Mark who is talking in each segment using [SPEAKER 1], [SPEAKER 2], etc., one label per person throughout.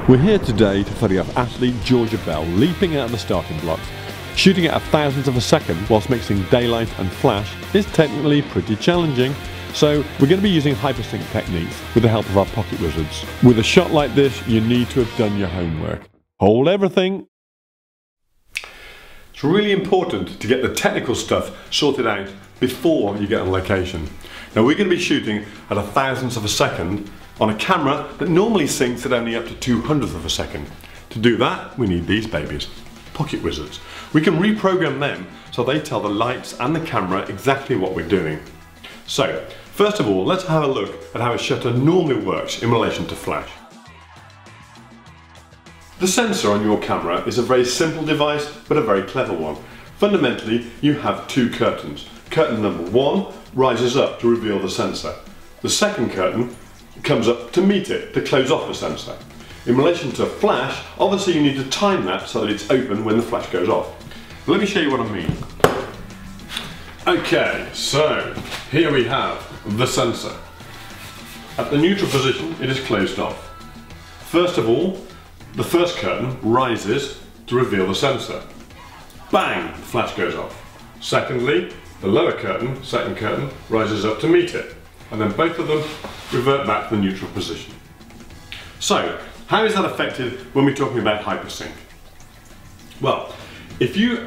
[SPEAKER 1] We're here today to photograph athlete Georgia Bell leaping out of the starting blocks. Shooting at a thousandth of a second whilst mixing daylight and flash is technically pretty challenging, so we're going to be using hypersync techniques with the help of our pocket wizards. With a shot like this, you need to have done your homework. Hold everything! It's really important to get the technical stuff sorted out before you get on location. Now we're going to be shooting at a thousandth of a second on a camera that normally syncs at only up to 200th of a second. To do that, we need these babies, pocket wizards. We can reprogram them so they tell the lights and the camera exactly what we're doing. So, first of all, let's have a look at how a shutter normally works in relation to flash. The sensor on your camera is a very simple device, but a very clever one. Fundamentally, you have two curtains. Curtain number one rises up to reveal the sensor. The second curtain comes up to meet it, to close off the sensor. In relation to flash, obviously you need to time that so that it's open when the flash goes off. Let me show you what I mean. Okay, so here we have the sensor. At the neutral position, it is closed off. First of all, the first curtain rises to reveal the sensor. Bang, the flash goes off. Secondly, the lower curtain, second curtain, rises up to meet it. And then both of them revert back to the neutral position. So, how is that affected when we're talking about hypersync? Well, if you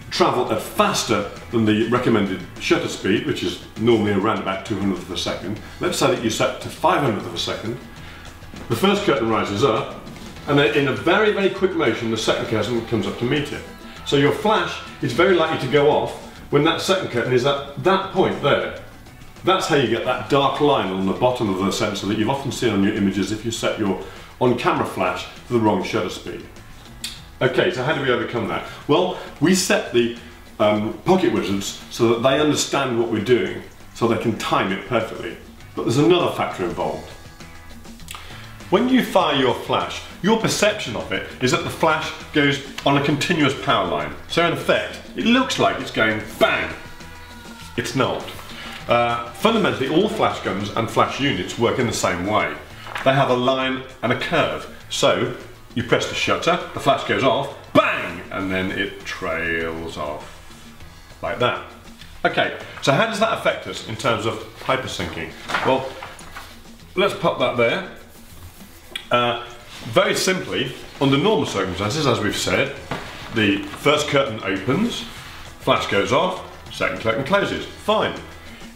[SPEAKER 1] travel at faster than the recommended shutter speed, which is normally around about 200th of a second, let's say that you set to 500th of a second, the first curtain rises up, and then in a very, very quick motion, the second curtain comes up to meet it. So your flash is very likely to go off when that second curtain is at that point there. That's how you get that dark line on the bottom of the sensor that you've often seen on your images if you set your on-camera flash to the wrong shutter speed. Okay, so how do we overcome that? Well, we set the pocket wizards so that they understand what we're doing, so they can time it perfectly. But there's another factor involved. When you fire your flash, your perception of it is that the flash goes on a continuous power line. So in effect, it looks like it's going bang. It's not. Fundamentally, all flash guns and flash units work in the same way. They have a line and a curve. So, you press the shutter, the flash goes off, bang, and then it trails off. Like that. Okay, so how does that affect us in terms of hypersyncing? Well, let's pop that there. Very simply, under normal circumstances, as we've said, the first curtain opens, flash goes off, second curtain closes. Fine.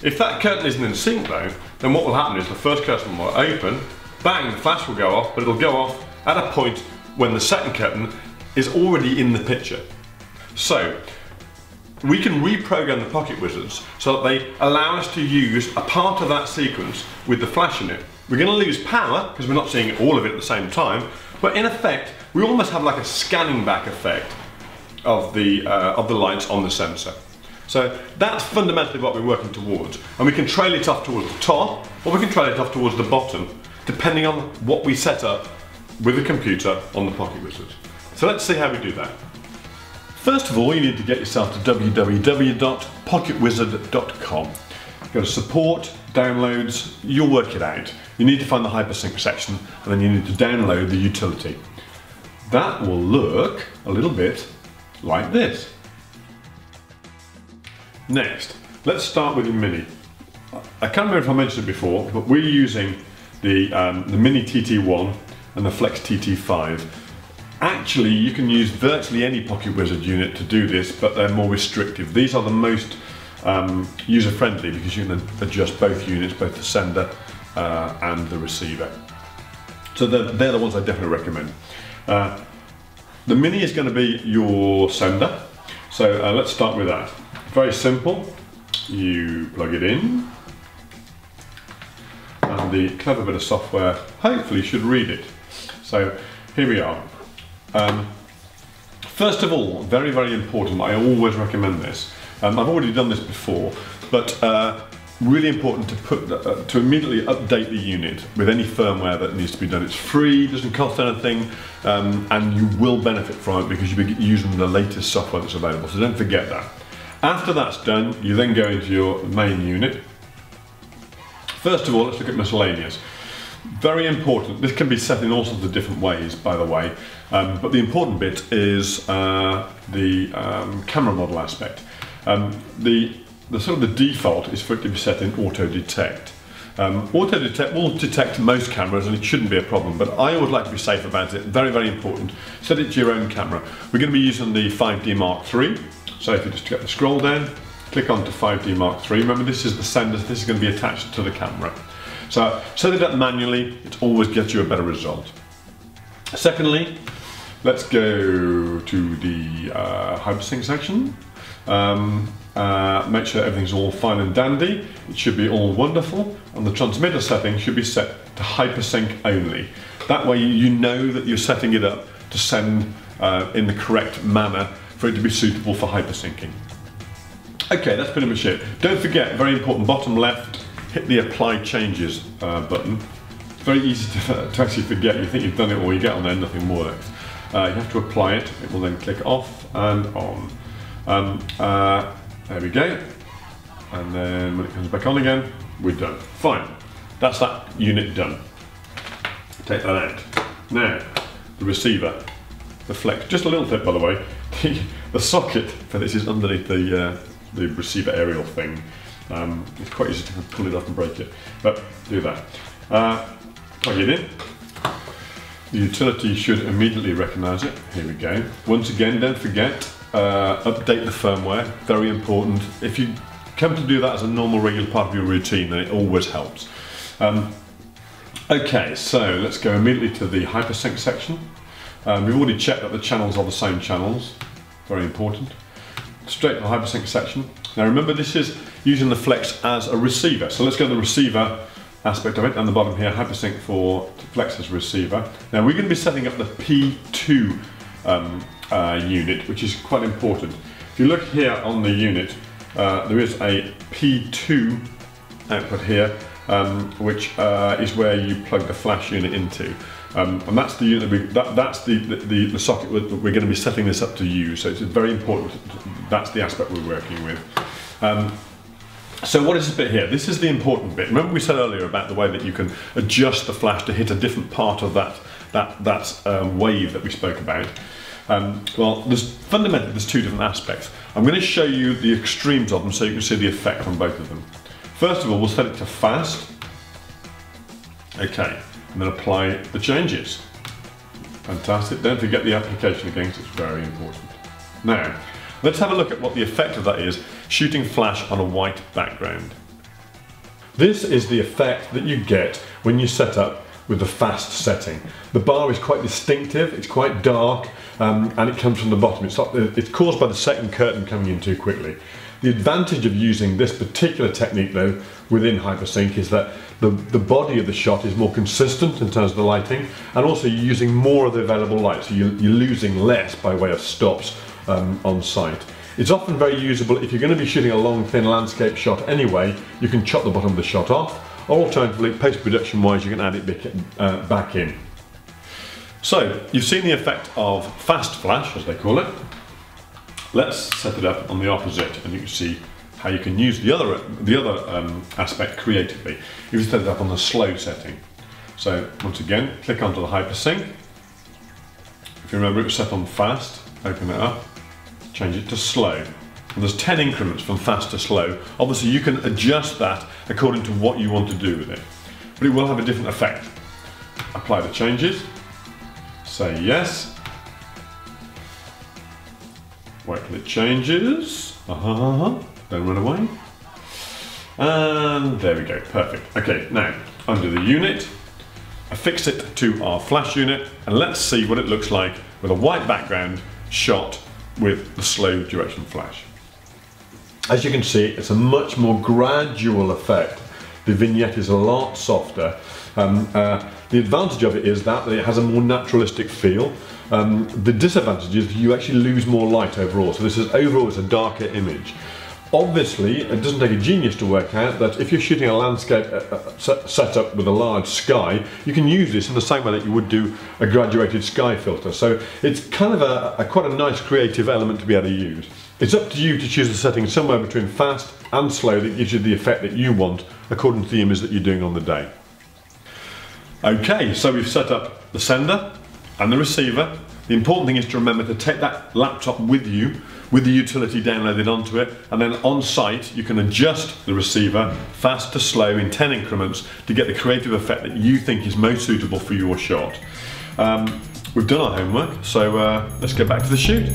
[SPEAKER 1] If that curtain isn't in sync though, then what will happen is the first curtain will open, bang, the flash will go off, but it'll go off at a point when the second curtain is already in the picture. So, we can reprogram the pocket wizards so that they allow us to use a part of that sequence with the flash in it. We're going to lose power because we're not seeing all of it at the same time, but in effect, we almost have like a scanning back effect of the lights on the sensor. So that's fundamentally what we're working towards, and we can trail it off towards the top or we can trail it off towards the bottom depending on what we set up with the computer on the pocket wizard. So let's see how we do that. First of all, you need to get yourself to www.pocketwizard.com. Go to support, downloads, you'll work it out. You need to find the hypersync section and then you need to download the utility. That will look a little bit like this. Next, let's start with your Mini. I can't remember if I mentioned it before, but we're using the Mini TT1 and the Flex TT5. Actually, you can use virtually any pocket wizard unit to do this, but they're more restrictive. These are the most user-friendly because you can adjust both units, both the sender and the receiver. So they're the ones I definitely recommend. The Mini is going to be your sender, so let's start with that. Very simple. You plug it in, and the clever bit of software hopefully should read it. So here we are. First of all, very, very important, I always recommend this. I've already done this before, but really important to to immediately update the unit with any firmware that needs to be done. It's free, doesn't cost anything, and you will benefit from it because you'll be using the latest software that's available, so don't forget that. After that's done, you then go into your main unit. First of all, let's look at miscellaneous. Very important. This can be set in all sorts of different ways, by the way, but the important bit is the camera model aspect. The sort of the default is for it to be set in auto detect. Auto detect will detect most cameras and it shouldn't be a problem, but I always like to be safe about it. Very, very important. Set it to your own camera. We're going to be using the 5D Mark III. So if you just get the scroll down, click on to 5D Mark III. Remember, this is the sender. This is going to be attached to the camera. So set it up manually. It always gets you a better result. Secondly, let's go to the Hypersync section. Make sure everything's all fine and dandy. It should be all wonderful, and the transmitter setting should be set to Hypersync only. That way you know that you're setting it up to send in the correct manner for it to be suitable for hypersyncing. Okay, that's pretty much it. Don't forget, very important, bottom left, hit the Apply Changes button. It's very easy to actually forget. You think you've done it all, you get on there, nothing works. You have to apply it. It will then click off and on. There we go. And then when it comes back on again, we're done. Fine. That's that unit done. Take that out. Now, the receiver, the flex. Just a little tip, by the way. The socket for this is underneath the receiver aerial thing. It's quite easy to pull it off and break it, but do that. Plug it in. The utility should immediately recognise it. Here we go. Once again, don't forget, update the firmware, very important. If you come to do that as a normal, regular part of your routine, then it always helps. Okay, so let's go immediately to the Hypersync section. We've already checked that the channels are the same channels, very important. Straight to the Hypersync section. Now remember, this is using the Flex as a receiver, so let's go to the receiver aspect of it, and the bottom here, Hypersync for Flex as a receiver. Now we're going to be setting up the P2 unit, which is quite important. If you look here on the unit, there is a P2 output here, which is where you plug the flash unit into, and that's the unit. That's the socket that we're going to be setting this up to use. So it's very important. That's the aspect we're working with. So what is this bit here? This is the important bit. Remember we said earlier about the way that you can adjust the flash to hit a different part of that wave that we spoke about. Well, fundamentally there's two different aspects. I'm going to show you the extremes of them so you can see the effect on both of them. First of all, we'll set it to fast. Okay, and then apply the changes. Fantastic. Don't forget the application again, because it's very important. Now, let's have a look at what the effect of that is, shooting flash on a white background. This is the effect that you get when you set up with the fast setting. The bar is quite distinctive, it's quite dark, and it comes from the bottom. It's caused by the second curtain coming in too quickly. The advantage of using this particular technique though within Hypersync is that the body of the shot is more consistent in terms of the lighting, and also you're using more of the available light, so you're losing less by way of stops on site. It's often very usable if you're going to be shooting a long thin landscape shot anyway. You can chop the bottom of the shot off, or alternatively post-production wise you can add it back in. So you've seen the effect of fast flash, as they call it. Let's set it up on the opposite, and you can see how you can use the other aspect creatively. You can set it up on the slow setting. So once again, click onto the Hypersync. If you remember, it was set on fast. Open it up, change it to slow. And there's 10 increments from fast to slow. Obviously, you can adjust that according to what you want to do with it, but it will have a different effect. Apply the changes. Say yes. Wait till it changes. Don't run away. And there we go, perfect. Okay, now, under the unit, affix it to our flash unit, and let's see what it looks like with a white background shot with the slow duration flash. As you can see, it's a much more gradual effect. The vignette is a lot softer. The advantage of it is that it has a more naturalistic feel. The disadvantage is you actually lose more light overall, so this is overall it's a darker image. Obviously, it doesn't take a genius to work out that if you're shooting a landscape set up with a large sky, you can use this in the same way that you would do a graduated sky filter. So it's kind of quite a nice creative element to be able to use. It's up to you to choose the setting somewhere between fast and slow that gives you the effect that you want according to the image that you're doing on the day. Okay, so we've set up the sender and the receiver. The important thing is to remember to take that laptop with you, with the utility downloaded onto it, and then on site you can adjust the receiver fast to slow in 10 increments to get the creative effect that you think is most suitable for your shot. We've done our homework, so let's get back to the shoot.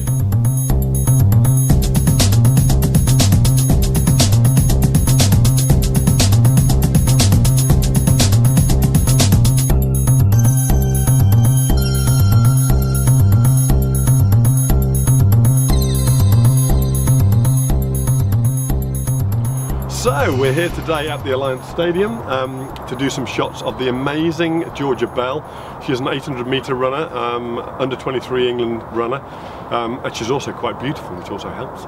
[SPEAKER 1] So we're here today at the Alliance Stadium to do some shots of the amazing Georgia Bell. She's an 800-metre runner, under 23 England runner, and she's also quite beautiful, which also helps.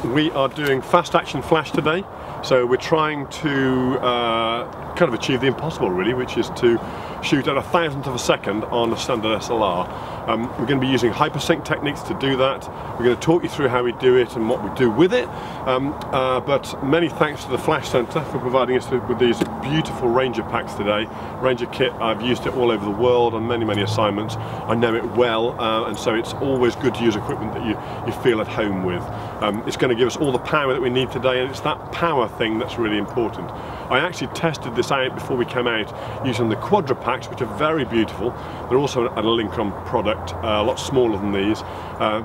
[SPEAKER 1] We are doing fast action flash today, so we're trying to kind of achieve the impossible really, which is to shoot at 1,000th of a second on a standard SLR. We're going to be using hypersync techniques to do that. We're going to talk you through how we do it and what we do with it, but many thanks to the Flash Centre for providing us with these beautiful Ranger packs today. Ranger kit, I've used it all over the world on many assignments. I know it well, and so it's always good to use equipment that you feel at home with. It's going to give us all the power that we need today, and it's that power thing that's really important. I actually tested this out before we came out using the Quadra packs, which are very beautiful. They're also a Lincrom product, a lot smaller than these.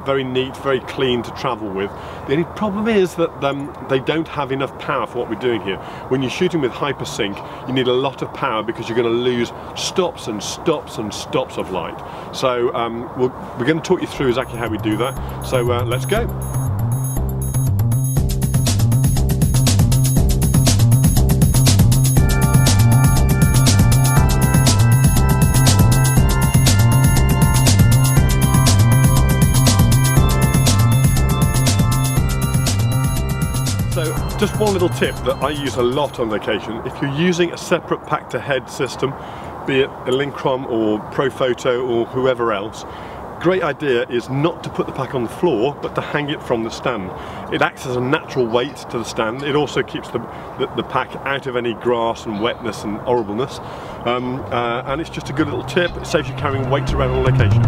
[SPEAKER 1] Very neat, very clean to travel with. The only problem is that they don't have enough power for what we're doing here. When you're shooting with hypersync, you need a lot of power because you're going to lose stops and stops and stops of light. So we're going to talk you through exactly how we do that. So let's go. Just one little tip that I use a lot on location: if you're using a separate pack to head system, be it a Lincrom or Profoto or whoever else, great idea is not to put the pack on the floor but to hang it from the stand. It acts as a natural weight to the stand. It also keeps the pack out of any grass and wetness and horribleness, and it's just a good little tip. It saves you carrying weights around on location.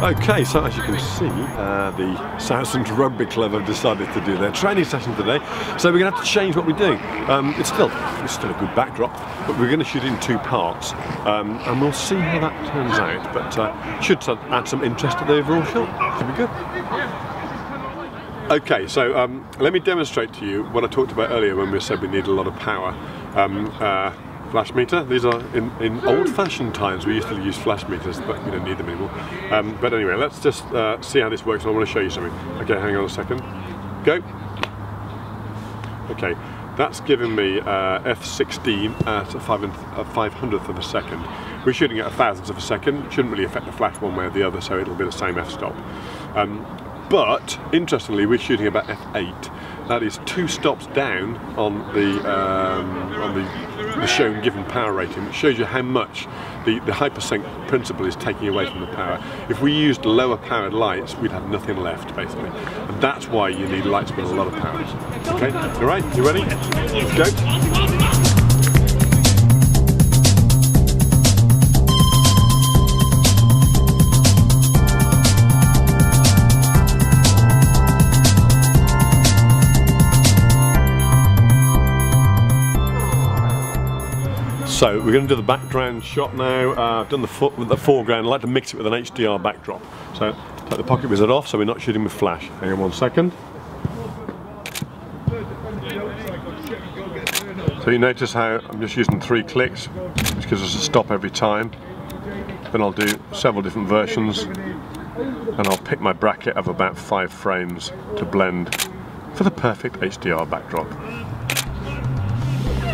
[SPEAKER 1] Okay, so as you can see, the Southend Rugby Club have decided to do their training session today, so we're going to have to change what we're doing. It's still a good backdrop, but we're going to shoot it in 2 parts, and we'll see how that turns out, but should add some interest to the overall shot. Should be good. Okay, so let me demonstrate to you what I talked about earlier when we said we need a lot of power. Flash meter. These are in old-fashioned times. We used to use flash meters, but we don't need them anymore. But anyway, let's just see how this works. I want to show you something. Okay, hang on a second. Go. Okay, that's giving me f16 at a 500th of a second. We're shooting at 1,000th of a second. It shouldn't really affect the flash one way or the other, so it'll be the same f-stop. But interestingly, we're shooting about f8. That is 2 stops down on the shown given power rating, which shows you how much the hypersync principle is taking away from the power. If we used lower powered lights, we'd have nothing left basically, and that's why you need lights with a lot of power. Okay, all right, you ready? Let's go. So we're going to do the background shot now. I've done the foreground. I like to mix it with an HDR backdrop. So take the pocket wizard off so we're not shooting with flash. Hang on 1 second. So you notice how I'm just using 3 clicks, which gives us a stop every time. Then I'll do several different versions, and I'll pick my bracket of about 5 frames to blend for the perfect HDR backdrop.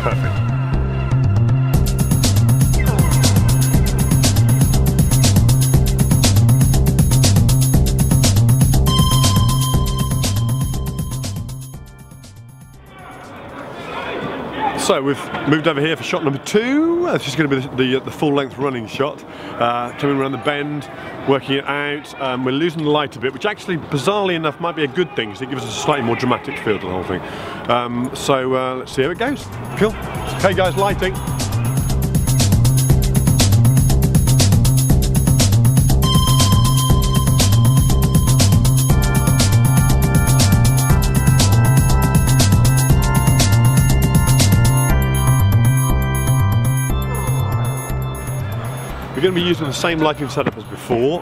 [SPEAKER 1] Perfect. So we've moved over here for shot number 2. This is going to be the full-length running shot. Coming around the bend, working it out. We're losing the light a bit, which actually, bizarrely enough, might be a good thing because it gives us a slightly more dramatic feel to the whole thing. Let's see how it goes. Cool. Okay, guys, lighting. We're going to be using the same lighting setup as before.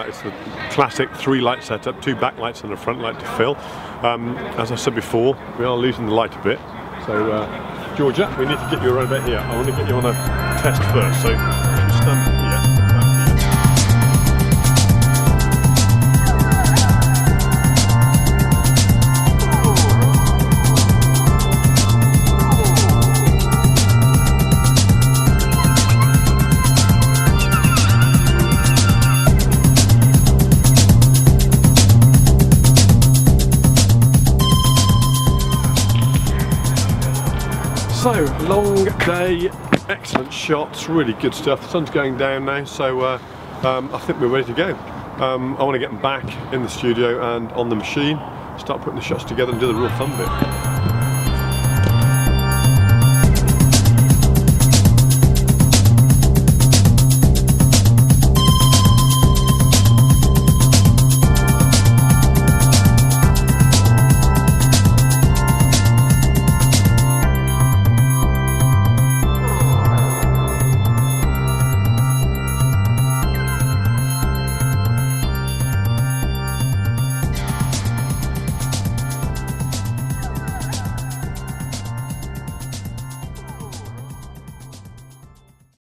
[SPEAKER 1] It's the classic 3-light setup, 2 backlights and a front light to fill. As I said before, we are losing the light a bit. So, Georgia, we need to get you around about here. I want to get you on a test first. So, you stand here. So, long day, excellent shots, really good stuff. The sun's going down now, so I think we're ready to go. I want to get back in the studio and on the machine, start putting the shots together and do the real fun bit.